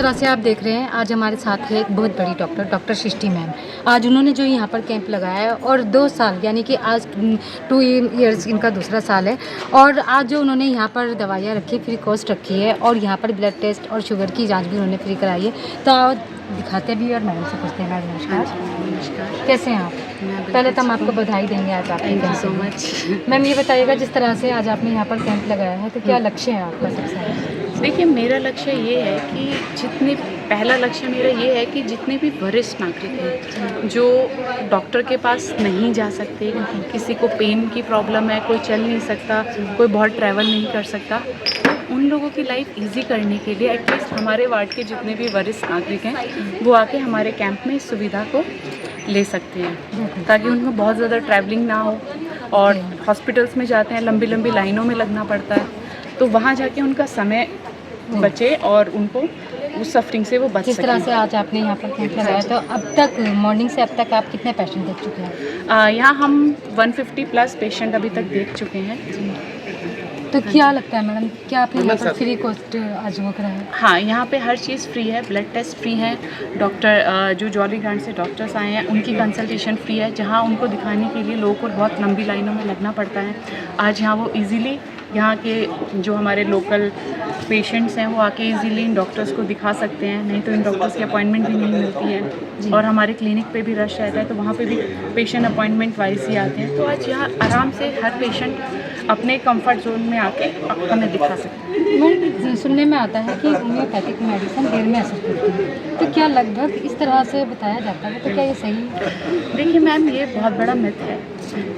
तरह से आप देख रहे हैं, आज हमारे साथ है एक बहुत बड़ी डॉक्टर सृष्टि मैम। आज उन्होंने जो यहाँ पर कैंप लगाया है और 2 साल यानी कि आज 2 ईयर्स इनका दूसरा साल है और आज जो उन्होंने यहाँ पर दवाइयाँ रखी, फ्री कॉस्ट रखी है और यहाँ पर ब्लड टेस्ट और शुगर की जांच भी उन्होंने फ्री कराई है। तो आओ दिखाते भी और मैडम से पूछते हैं। मैडम नमस्कार, कैसे हैं आप? पहले तो हम आपको बधाई देंगे आज आपके थैंक यू कैंप सो के लिए। मच। मैम ये बताइएगा, जिस तरह से आज आपने यहाँ पर कैंप लगाया है, तो क्या लक्ष्य है आपका सबसे? देखिए, मेरा लक्ष्य ये है कि पहला लक्ष्य मेरा ये है कि जितने भी वरिष्ठ नागरिक हैं जो डॉक्टर के पास नहीं जा सकते, किसी को पेन की प्रॉब्लम है, कोई चल नहीं सकता, कोई बहुत ट्रैवल नहीं कर सकता, तो उन लोगों की लाइफ इजी करने के लिए एटलीस्ट हमारे वार्ड के जितने भी वरिष्ठ नागरिक हैं वो आके हमारे कैंप में इस सुविधा को ले सकते हैं, ताकि उनको बहुत ज़्यादा ट्रैवलिंग ना हो। और हॉस्पिटल्स में जाते हैं, लंबी लंबी लाइनों में लगना पड़ता है, तो वहाँ जाके उनका समय बचे और उनको उस सफरिंग से वो बच जिस तरह सकें। से आज आपने यहाँ पर कैंप लगाया, तो अब तक मॉर्निंग से अब तक आप कितने पेशेंट देख चुके हैं? यहाँ हम 150 प्लस पेशेंट अभी तक देख चुके हैं। तो क्या लगता है मैडम, क्या आपने यहाँ पर फ्री कॉस्ट आज वो कराया है? हाँ, यहाँ पे हर चीज़ फ्री है, ब्लड टेस्ट फ्री है, डॉक्टर जो जॉली ग्रांट से डॉक्टर्स आए हैं उनकी कंसल्टेशन फ्री है। जहाँ उनको दिखाने के लिए लोगों को बहुत लंबी लाइनों में लगना पड़ता है, आज यहाँ वो इजीली यहाँ के जो हमारे लोकल पेशेंट्स हैं वो आके इजीली इन डॉक्टर्स को दिखा सकते हैं। नहीं तो इन डॉक्टर्स की अपॉइंटमेंट भी नहीं मिलती है और हमारे क्लिनिक पे भी रश रहता है, तो वहाँ पे भी पेशेंट अपॉइंटमेंट वाइज ही आते हैं। तो आज यहाँ आराम से हर पेशेंट अपने कंफर्ट जोन में आके हमें दिखा सकते हैं। मैम सुनने में आता है कि होम्योपैथिक मेडिसिन देर में असर करती है, तो क्या लगभग इस तरह से बताया जाता है, तो क्या ये सही है? देखिए मैम, ये बहुत बड़ा मिथ है।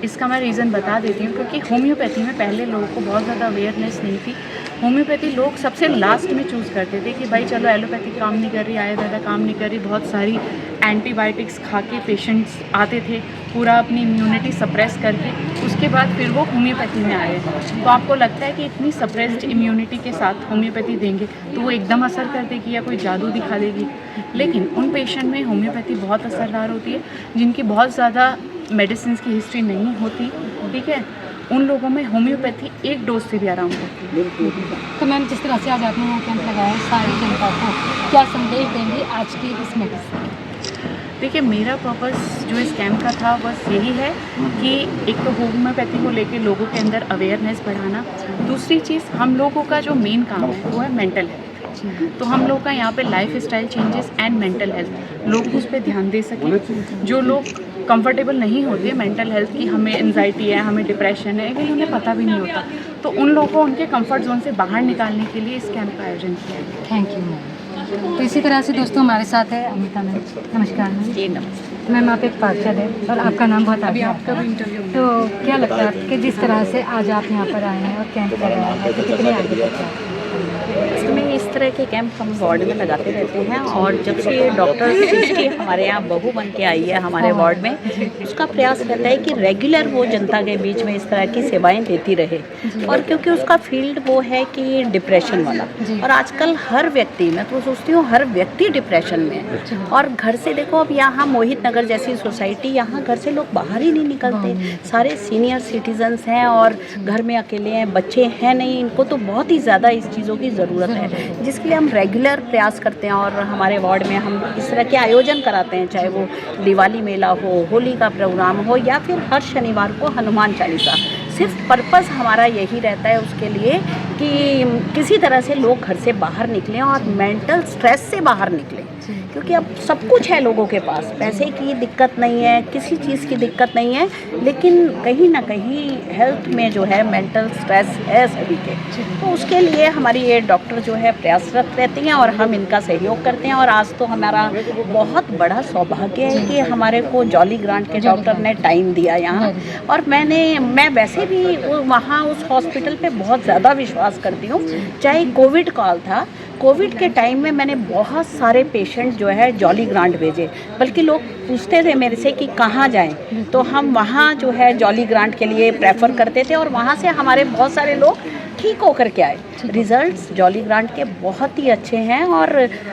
इसका मैं रीज़न बता देती हूँ, क्योंकि होम्योपैथी में पहले लोगों को बहुत ज़्यादा अवेयरनेस नहीं थी। होम्योपैथी लोग सबसे लास्ट में चूज़ करते थे कि भाई चलो एलोपैथी काम नहीं कर रही, आयुर्वेदा काम नहीं कर रही, बहुत सारी एंटीबायोटिक्स खा के पेशेंट्स आते थे पूरा अपनी इम्यूनिटी सप्रेस करके, उसके बाद फिर वो होम्योपैथी में आए। तो आपको लगता है कि इतनी सप्रेस्ड इम्यूनिटी के साथ होम्योपैथी देंगे तो वो एकदम असर कर देगी या कोई जादू दिखा देगी? लेकिन उन पेशेंट में होम्योपैथी बहुत असरदार होती है जिनकी बहुत ज़्यादा मेडिसिन की हिस्ट्री नहीं होती, ठीक है, उन लोगों में होम्योपैथी एक डोज से भी आराम करती है। तो मैम जिस तरह से आज आपने यहाँ कैंप लगाया है, सारी जनता को क्या संदेश देंगे आज की इस मेडिसिन? देखिए, मेरा पर्पस जो इस कैंप का था बस यही है कि एक तो होम्योपैथी को लेके लोगों के अंदर अवेयरनेस बढ़ाना, दूसरी चीज़ हम लोगों का जो मेन काम है वो है मेंटल हेल्थ। तो हम लोग का यहाँ पे life style changes and mental health, लोग उस पर ध्यान दे सकें। जो लोग कंफर्टेबल नहीं होते मेंटल हेल्थ की, हमें एंजाइटी है, हमें डिप्रेशन है, लेकिन उन्हें पता भी नहीं होता, तो उन लोगों को उनके कंफर्ट जोन से बाहर निकालने के लिए इस कैंप का आयोजन किया है। Thank you ma'am. तो इसी तरह से दोस्तों हमारे साथ है अमिता मैम। नमस्कार मैम। जी नमस्ते। मैम आप एक पार्षद है और आपका नाम बहुत आगे आपका भी इंटरव्यू, तो क्या लगता है कि जिस तरह से आज आप यहाँ पर आए हैं और कैंप लगाया है, तो कितने आगे तक है? इसमें इस तरह के कैंप हम वार्ड में लगाते रहते हैं और जब से ये डॉक्टर सृष्टि हमारे यहाँ बहू बन के आई है हमारे वार्ड में, उसका प्रयास रहता है कि रेगुलर वो जनता के बीच में इस तरह की सेवाएं देती रहे। और क्योंकि उसका फील्ड वो है कि डिप्रेशन वाला, और आजकल हर व्यक्ति, मैं तो सोचती हूँ हर व्यक्ति डिप्रेशन में है। और घर से देखो, अब यहाँ मोहित नगर जैसी सोसाइटी, यहाँ घर से लोग बाहर ही नहीं निकलते, सारे सीनियर सिटीजन्स हैं और घर में अकेले हैं, बच्चे हैं नहीं, इनको तो बहुत ही ज़्यादा इस चीज़ों की ज़रूरत है, जिसके लिए हम रेगुलर प्रयास करते हैं। और हमारे वार्ड में हम इस तरह के आयोजन कराते हैं, चाहे वो दिवाली मेला हो, होली का प्रोग्राम हो, या फिर हर शनिवार को हनुमान चालीसा। सिर्फ पर्पस हमारा यही रहता है उसके लिए कि किसी तरह से लोग घर से बाहर निकलें और मेंटल स्ट्रेस से बाहर निकलें, क्योंकि अब सब कुछ है लोगों के पास, पैसे की दिक्कत नहीं है, किसी चीज़ की दिक्कत नहीं है, लेकिन कहीं ना कहीं हेल्थ में जो है मेंटल स्ट्रेस है सभी के। तो उसके लिए हमारी ये डॉक्टर जो है प्रयासरत रहती हैं और हम इनका सहयोग करते हैं। और आज तो हमारा बहुत बड़ा सौभाग्य है कि हमारे को जॉली ग्रांट के डॉक्टर ने टाइम दिया यहाँ, और मैं वैसे भी वहाँ उस हॉस्पिटल पे बहुत ज़्यादा विश्वास करती हूँ। चाहे कोविड काल था, कोविड के टाइम में मैंने बहुत सारे पेशेंट जो है जॉली ग्रांट भेजे, बल्कि लोग पूछते थे मेरे से कि कहाँ जाएं, तो हम वहाँ जो है जॉली ग्रांट के लिए प्रेफर करते थे और वहाँ से हमारे बहुत सारे लोग ठीक होकर के आए। रिजल्ट्स जॉली ग्रांट के बहुत ही अच्छे हैं और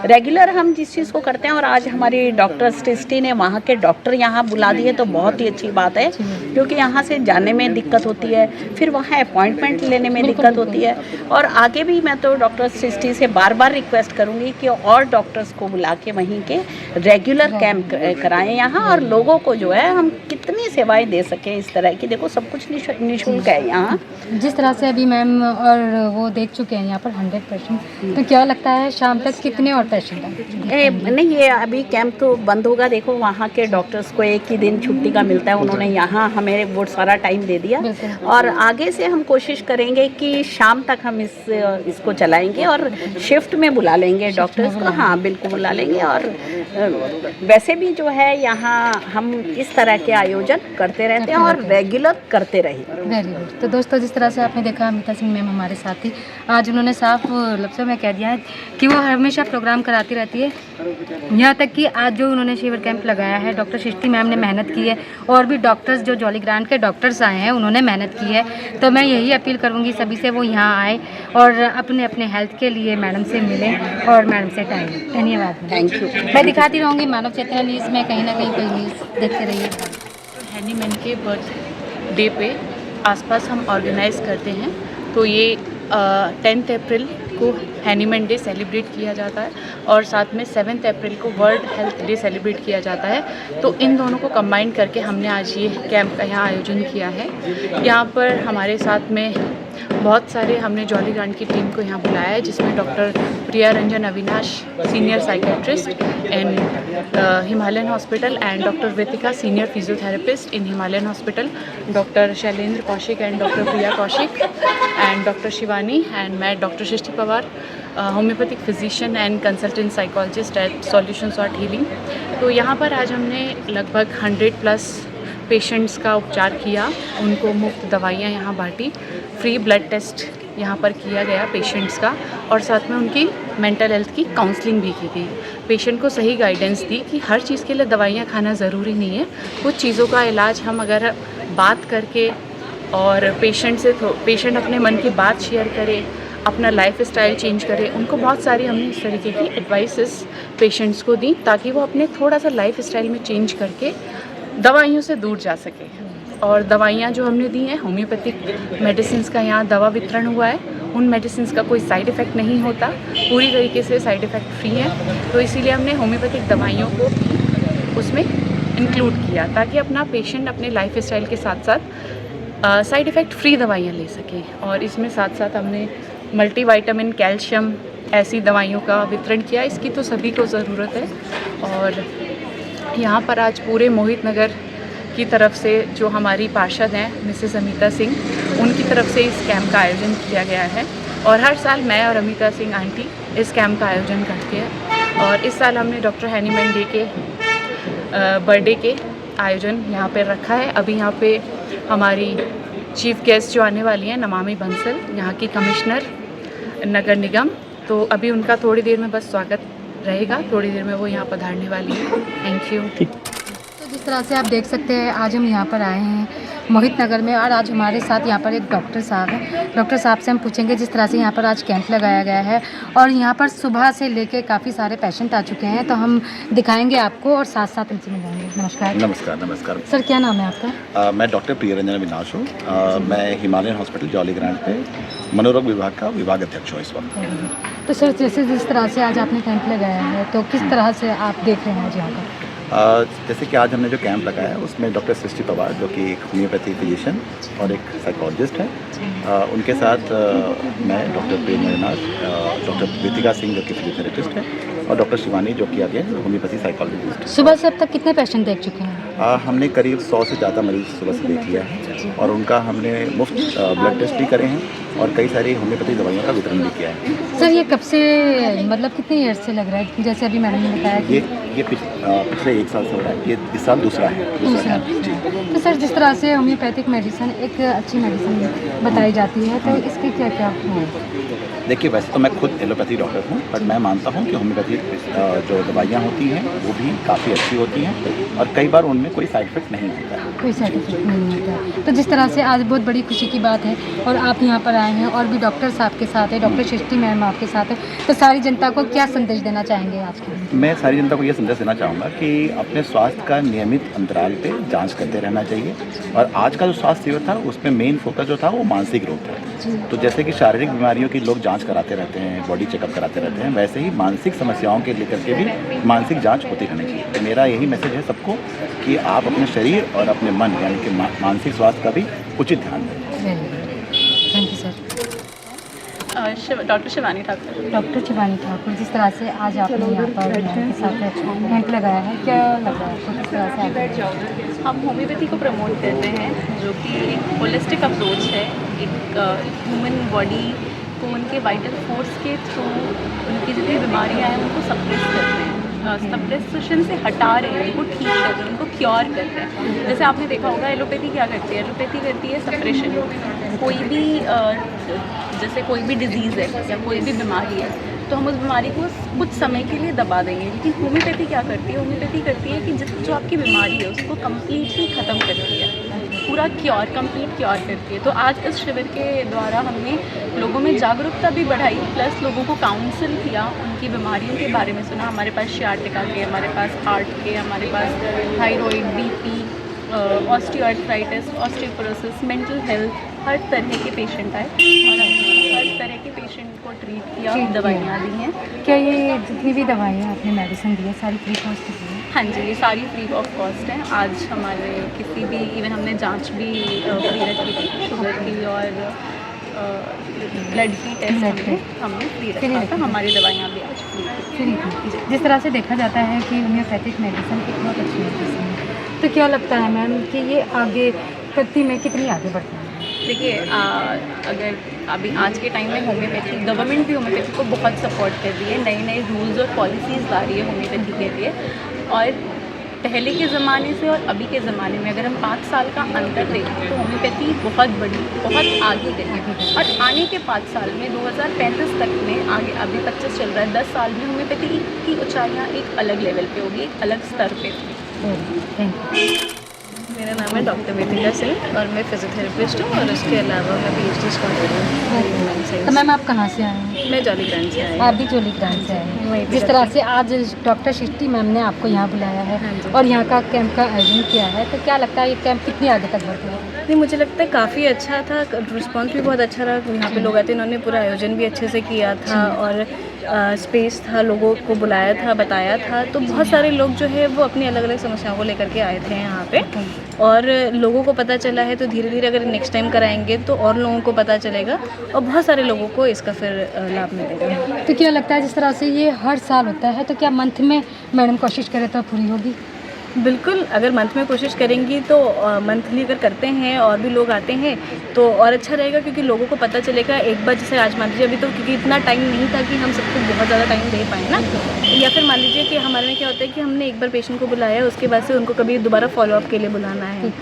रेगुलर हम जिस चीज़ को करते हैं, और आज हमारी डॉक्टर सृष्टि ने वहाँ के डॉक्टर यहाँ बुला दिए तो बहुत ही अच्छी बात है, क्योंकि यहाँ से जाने में दिक्कत होती है, फिर वहाँ अपॉइंटमेंट लेने में दिक्कत होती है। और आगे भी मैं तो डॉक्टर सृष्टि से बार बार रिक्वेस्ट करूँगी कि और डॉक्टर्स को बुला के वहीं के रेगुलर कैंप कराएं यहाँ, और लोगों को जो है हम कितनी सेवाएं दे सकें इस तरह की। देखो सब कुछ निःशुल्क है यहाँ। जिस तरह से अभी मैम और वो देख चुके हैं यहाँ पर 100%, तो क्या लगता है शाम तक कितने और पेशेंट आए? नहीं, ये अभी कैंप तो बंद होगा। देखो वहाँ के डॉक्टर्स को एक ही दिन छुट्टी का मिलता है, उन्होंने यहाँ हमें वो सारा टाइम दे दिया, और आगे से हम कोशिश करेंगे कि शाम तक हम इसको चलाएंगे और शिफ्ट में बुला लेंगे डॉक्टर्स को। हाँ बिल्कुल बुला लेंगे। और वैसे भी जो है यहाँ हम इस तरह के आयोजन करते रहते हैं और रेगुलर करते रहेंगे। Very good. तो दोस्तों, जिस तरह से आपने देखा अमिता सिंह मैम हमारे साथ थी, आज उन्होंने साफ लफ्ज़ों में कह दिया है कि वो हमेशा प्रोग्राम कराती रहती है। यहाँ तक कि आज जो उन्होंने शिविर कैंप लगाया है, डॉक्टर सृष्टि मैम ने मेहनत की है, और भी डॉक्टर्स जो जॉली ग्रांट के डॉक्टर्स आए हैं उन्होंने मेहनत की है। तो मैं यही अपील करूँगी सभी से वो यहाँ आए और अपने अपने हेल्थ के लिए मैडम से मिलें और मैडम से टाइम। धन्यवाद। Thank you. मैं दिखाती रहूँगी मानव चेतना न्यूज़ में, कहीं ना कहीं कोई न्यूज़ देखते रहिए। हैनीमैन के बर्थडे पे आसपास हम ऑर्गेनाइज़ करते हैं। तो ये 10 अप्रैल को हैनीमैन डे सेलिब्रेट किया जाता है, और साथ में 7 अप्रैल को वर्ल्ड हेल्थ डे सेलिब्रेट किया जाता है। तो इन दोनों को कंबाइन करके हमने आज ये कैंप का यहाँ आयोजन किया है। यहाँ पर हमारे साथ में बहुत सारे हमने जॉली ग्रांट की टीम को यहाँ बुलाया है, जिसमें doctor Priya Ranjan Avinash, senior psychiatrist in Himalayan hospital, and doctor Vetika, senior physiotherapist in Himalayan hospital, doctor Shailendra Kaushik and doctor Priya Kaushik, and doctor Shivani, and मैं doctor Srishti Pawar, homeopathic physician and consultant psychologist at solutions art healing. तो यहाँ पर आज हमने लगभग 100+ पेशेंट्स का उपचार किया, उनको मुफ्त दवाइयाँ यहाँ बांटी, फ्री ब्लड टेस्ट यहाँ पर किया गया पेशेंट्स का, और साथ में उनकी मेंटल हेल्थ की काउंसलिंग भी की गई। पेशेंट को सही गाइडेंस दी कि हर चीज़ के लिए दवाइयाँ खाना ज़रूरी नहीं है, कुछ चीज़ों का इलाज हम अगर बात करके और पेशेंट अपने मन की बात शेयर करे, अपना लाइफ स्टाइल चेंज करे, उनको बहुत सारी हमने इस तरीके की एडवाइसेस पेशेंट्स को दी, ताकि वो अपने थोड़ा सा लाइफ स्टाइल में चेंज करके दवाइयों से दूर जा सके। और दवाइयाँ जो हमने दी हैं, होम्योपैथिक मेडिसिन का यहाँ दवा वितरण हुआ है। उन मेडिसिन का कोई साइड इफ़ेक्ट नहीं होता, पूरी तरीके से साइड इफ़ेक्ट फ्री है। तो इसीलिए हमने होम्योपैथिक दवाइयों को उसमें इंक्लूड किया, ताकि अपना पेशेंट अपने लाइफ स्टाइल के साथ साथ साइड इफ़ेक्ट फ्री दवाइयाँ ले सके। और इसमें साथ साथ हमने मल्टीविटामिन, कैल्शियम ऐसी दवाइयों का वितरण किया। इसकी तो सभी को ज़रूरत है। और यहाँ पर आज पूरे मोहित नगर की तरफ से जो हमारी पार्षद हैं मिसेस अमिता सिंह, उनकी तरफ से इस कैंप का आयोजन किया गया है। और हर साल मैं और अमिता सिंह आंटी इस कैंप का आयोजन करते हैं। और इस साल हमने डॉक्टर हैनीमैन डे के बर्थडे के आयोजन यहाँ पे रखा है। अभी यहाँ पे हमारी चीफ गेस्ट जो आने वाली हैं, नमामि बंसल, यहाँ की कमिश्नर नगर निगम, तो अभी उनका थोड़ी देर में बस स्वागत रहेगा, थोड़ी देर में वो यहाँ पधारने वाली है। Thank you. तो जिस तरह से आप देख सकते हैं, आज हम यहाँ पर आए हैं मोहित नगर में, और आज हमारे साथ यहाँ पर एक डॉक्टर साहब हैं। डॉक्टर साहब से हम पूछेंगे जिस तरह से यहाँ पर आज कैंप लगाया गया है, और यहाँ पर सुबह से लेके काफ़ी सारे पेशेंट आ चुके हैं, तो हम दिखाएंगे आपको और साथ साथ उनसे मिलाएंगे। नमस्कार। नमस्कार। नमस्कार सर, क्या नाम है आपका? मैं डॉक्टर प्रिया रंजन अविनाश हूँ। मैं हिमालयन हॉस्पिटल जॉली ग्रांट पे मनोरोग विभाग का विभाग अध्यक्ष हूँ इस वक्त। तो सर, जैसे जिस तरह से आज आपने कैंप लगाया है, तो किस तरह से आप देख रहे हैं आज यहाँ का? जैसे कि आज हमने जो कैंप लगाया है उसमें डॉक्टर सृष्टि पवार, जो कि एक होम्योपैथी फिजिशियन और एक साइकोलॉजिस्ट है, उनके साथ मैं डॉक्टर प्रिया अविनाश, डॉक्टर वेतिका सिंह जो कि फिजियोथेरेपिस्ट है, और डॉक्टर शिवानी जो कि आगे होम्योपैथी साइकोलॉजिस्ट। सुबह से अब तक कितने पेशेंट देख चुके हैं? हमने करीब 100 से ज़्यादा मरीज सुबह से देख लिया है, और उनका हमने मुफ्त ब्लड टेस्ट भी करे हैं और कई सारी होम्योपैथी दवाइयों का वितरण भी किया है। सर, ये कब से, मतलब कितने ईयर्स से लग रहा है? जैसे अभी मैडम ने बताया कि ये पिछले 1 साल से हो रहा है, ये इस साल दूसरा है। जी। तो सर, जिस तरह से होम्योपैथिक मेडिसिन एक अच्छी मेडिसिन बताई जाती है, तो इसके क्या क्या है? देखिए, वैसे तो मैं खुद एलोपैथी डॉक्टर हूँ, बट मैं मानता हूँ कि होम्योपैथी जो दवाइयाँ होती हैं वो भी काफ़ी अच्छी होती हैं, और कई बार उनमें में कोई साइड इफेक्ट नहीं होता है। कोई साइड इफेक्ट नहीं होता है। तो जिस तरह से आज बहुत बड़ी खुशी की बात है और आप यहाँ पर आए हैं और भी डॉक्टर्स आपके साथ है, डॉक्टर सृष्टि मैम आपके साथ है, तो सारी जनता को क्या संदेश देना चाहेंगे आज के दिन? मैं सारी जनता को ये संदेश देना चाहूँगा कि अपने स्वास्थ्य का नियमित अंतराल पे जांच करते रहना चाहिए। और आज का जो स्वास्थ्य शिविर था उसमें मेन फोकस जो था वो मानसिक रोग था। तो जैसे कि शारीरिक बीमारियों की लोग जांच कराते रहते हैं, बॉडी चेकअप कराते रहते हैं, वैसे ही मानसिक समस्याओं के लेकर के भी मानसिक जांच होती रहनी चाहिए। तो मेरा यही मैसेज है सबको कि आप अपने शरीर और अपने मन यानी कि मानसिक स्वास्थ्य का भी उचित ध्यान दें। Thank you sir. Doctor Shivani Thakur. Doctor Shivani Thakur, जिस तरह से आज आपने यहाँ पर के साथ कैंप लगाया है, क्या लग रहा है आपको, किस तरह से आगे? हम होम्योपैथी को प्रमोट करते हैं, जो कि एक होलिस्टिक अप्रोच है। एक ह्यूमन बॉडी को उनके वाइटल फोर्स के थ्रू उनकी जितनी बीमारियाँ हैं उनको सप्रेस करते हैं, सप्रेशन से हटा रहे हैं, उनको ठीक कर रहे हैं, उनको क्योर कर रहे हैं। जैसे आपने देखा होगा एलोपैथी क्या करती है, एलोपैथी करती है सप्रेशन। कोई भी जैसे कोई भी डिजीज़ है या कोई भी बीमारी है तो हम उस बीमारी को कुछ समय के लिए दबा देंगे, लेकिन होम्योपैथी क्या करती है, होम्योपैथी करती है कि जो आपकी बीमारी है उसको कम्प्लीटली ख़त्म करती है, पूरा क्योर, कंप्लीट क्योर करती है। तो आज इस शिविर के द्वारा हमने लोगों में जागरूकता भी बढ़ाई, प्लस लोगों को काउंसिल किया, उनकी बीमारियों के बारे में सुना। हमारे पास शियाटिका के, हमारे पास हार्ट के, हमारे पास thyroid, BP, osteoarthritis, osteoporosis, mental health, हर तरह के पेशेंट आए और हमने हर तरह के पेशेंट को ट्रीट किया, दवाइयाँ दी हैं। क्या ये जितनी भी दवाइयाँ आपने मेडिसिन दी है सारी फ्री कॉस्ट दी है? हाँ जी, ये सारी फ्री ऑफ कॉस्ट हैं। आज हमारे किसी भी इवन हमने जांच भी फ्री रखी थी, शुगर की और ब्लड की टेस्ट हमने फ्री रखा था। हमारी दवाइयाँ भी आज फ्री फ्री। जिस तरह से देखा जाता है कि होम्योपैथिक मेडिसिन एक बहुत अच्छी मेडिसिन है, तो क्या लगता है मैम कि ये आगे प्रति में कितनी आगे बढ़ती है? देखिए, अगर अभी आज के टाइम में होम्योपैथी, गवर्नमेंट भी होम्योपैथी को बहुत सपोर्ट कर रही है, नए नए रूल्स और पॉलिसीज़ ला रही है होम्योपैथी के लिए। और पहले के ज़माने से और अभी के ज़माने में अगर हम 5 साल का अंतर देखें तो होम्योपैथी बहुत बड़ी, बहुत आगे गई है। और आने के 5 साल में 2035 तक में आगे, अभी 25 चल रहा है, 10 साल में होम्योपैथी की ऊंचाइयाँ एक अलग लेवल पे होगी, एक अलग स्तर पे। Thank you. मेरा नाम है डॉक्टर वेदिका सिंह और मैं फिजियोथेरेपिस्ट हूँ और उसके अलावा मैं PhD स्कॉलर हूँ। तो मैम आप कहाँ से आए हैं? मैं जॉलीग्रांट से आई आप भी जोलीग्रांट से आए वहीं हैं। पे जिस तरह से आज डॉक्टर सृष्टि मैम ने आपको यहाँ बुलाया है और यहाँ का कैंप का आयोजन किया है, तो क्या लगता है ये कैंप कितनी आगे तक बढ़ता है? नहीं, मुझे लगता है काफ़ी अच्छा था, रिस्पॉन्स भी बहुत अच्छा रहा। यहाँ पे लोग आते, इन्होंने पूरा आयोजन भी अच्छे से किया था और स्पेस था, लोगों को बुलाया था, बताया था। तो बहुत सारे लोग जो है वो अपनी अलग अलग समस्याओं को लेकर के आए थे यहाँ पे और लोगों को पता चला है। तो धीरे धीरे अगर नेक्स्ट टाइम कराएंगे तो और लोगों को पता चलेगा और बहुत सारे लोगों को इसका फिर लाभ मिलेगा। तो क्या लगता है जिस तरह से ये हर साल होता है, तो क्या मंथ में मैडम कोशिश करें तो पूरी होगी? बिल्कुल, अगर मंथ में कोशिश करेंगी तो मंथली अगर करते हैं और भी लोग आते हैं तो और अच्छा रहेगा, क्योंकि लोगों को पता चलेगा। एक बार जैसे आज मान लीजिए, अभी तो क्योंकि इतना टाइम नहीं था कि हम सबको बहुत ज़्यादा टाइम दे पाए ना, या फिर मान लीजिए कि हमारे में क्या होता है कि हमने एक बार पेशेंट को बुलाया, उसके बाद से उनको कभी दोबारा फॉलोअप के लिए बुलाना है।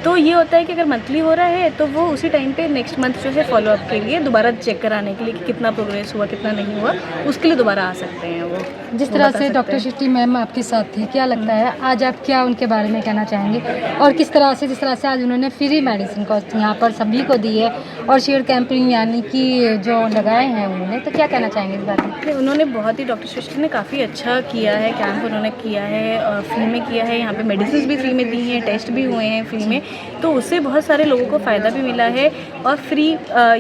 तो ये होता है कि अगर मंथली हो रहा है तो वो उसी टाइम पे नेक्स्ट मंथ जो है फॉलोअप के लिए दोबारा चेक कराने के लिए कि कितना प्रोग्रेस हुआ, कितना नहीं हुआ, उसके लिए दोबारा आ सकते हैं वो। जिस तरह से डॉक्टर सृष्टि मैम आपके साथ थी, क्या लगता है आज आप क्या उनके बारे में कहना चाहेंगे और किस तरह से, जिस तरह से आज उन्होंने फ्री मेडिसिन कॉस्ट यहाँ पर सभी को दी है और शेयर कैंपिंग यानी कि जो लगाए हैं उन्होंने, तो क्या कहना चाहेंगे इस बारे में? उन्होंने बहुत ही, डॉक्टर सृष्टि ने काफ़ी अच्छा किया है, कैंप उन्होंने किया है, फ्री में किया है। यहाँ पे मेडिसिन भी फ्री में दी हैं, टेस्ट भी हुए हैं फ्री में, तो उससे बहुत सारे लोगों को फ़ायदा भी मिला है। और फ्री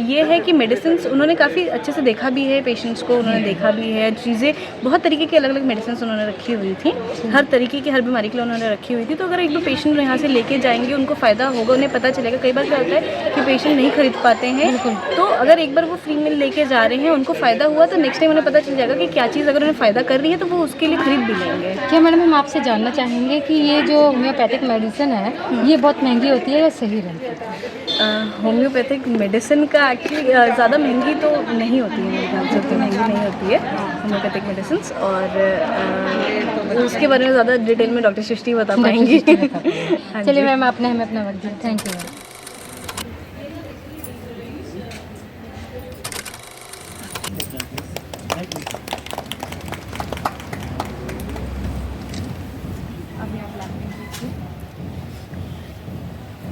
ये है कि मेडिसिन उन्होंने काफ़ी अच्छे से देखा भी है, पेशेंट्स को उन्होंने देखा भी है, चीज़ें बहुत तरीके की अलग अलग मेडिसिन उन्होंने रखी हुई थी, हर तरीके की, हर बीमारी के लिए उन्होंने रखी हुई थी। तो अगर एक दो पेशेंट यहाँ से लेके जाएंगे उनको फ़ायदा होगा, उन्हें पता चलेगा। कई बार क्या होता है कि पेशेंट नहीं खरीद पाते हैं, तो अगर एक बार वो फ्री में लेके जा रहे हैं, उनको फ़ायदा हुआ, तो नेक्स्ट टाइम उन्हें पता चल जाएगा कि क्या चीज़ अगर उन्हें फ़ायदा कर रही है तो वो उसके लिए खरीद भी लेंगे। क्या मैडम हम आपसे जानना चाहेंगे कि ये जो होम्योपैथिक मेडिसिन है ये बहुत महंगी होती है या सही रहती है? होम्योपैथिक मेडिसिन का एक्चुअली ज़्यादा महंगी तो नहीं होती है, मेरे ख्याल से उतनी महंगी नहीं होती है होम्योपैथिक मेडिसिन। और उसके बारे में ज़्यादा डिटेल में डॉक्टर सृष्टि बता पाएंगी। चलिए मैम, आपने हमें अपना वक्त दिया, थैंक यू मैम।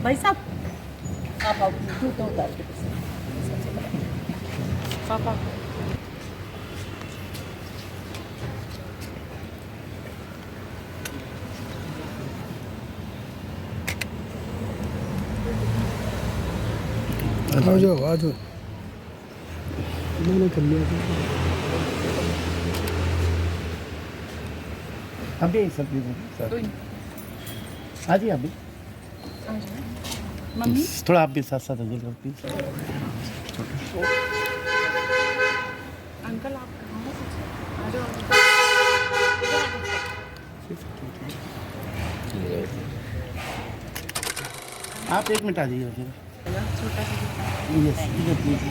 भाई साहब आप आओ, जूते उतार के पापा आ जाओ आ जाओ, मैंने कर लिया। अभी सब सर हाँ जी अभी मम्मी थोड़ा आप भी साथ साथ हो जाएगा प्लीज। अंकल आप कहाँ हो? आ जाओ आप 1 मिनट आ जाइए फिर। छोटा सा यस प्लीज।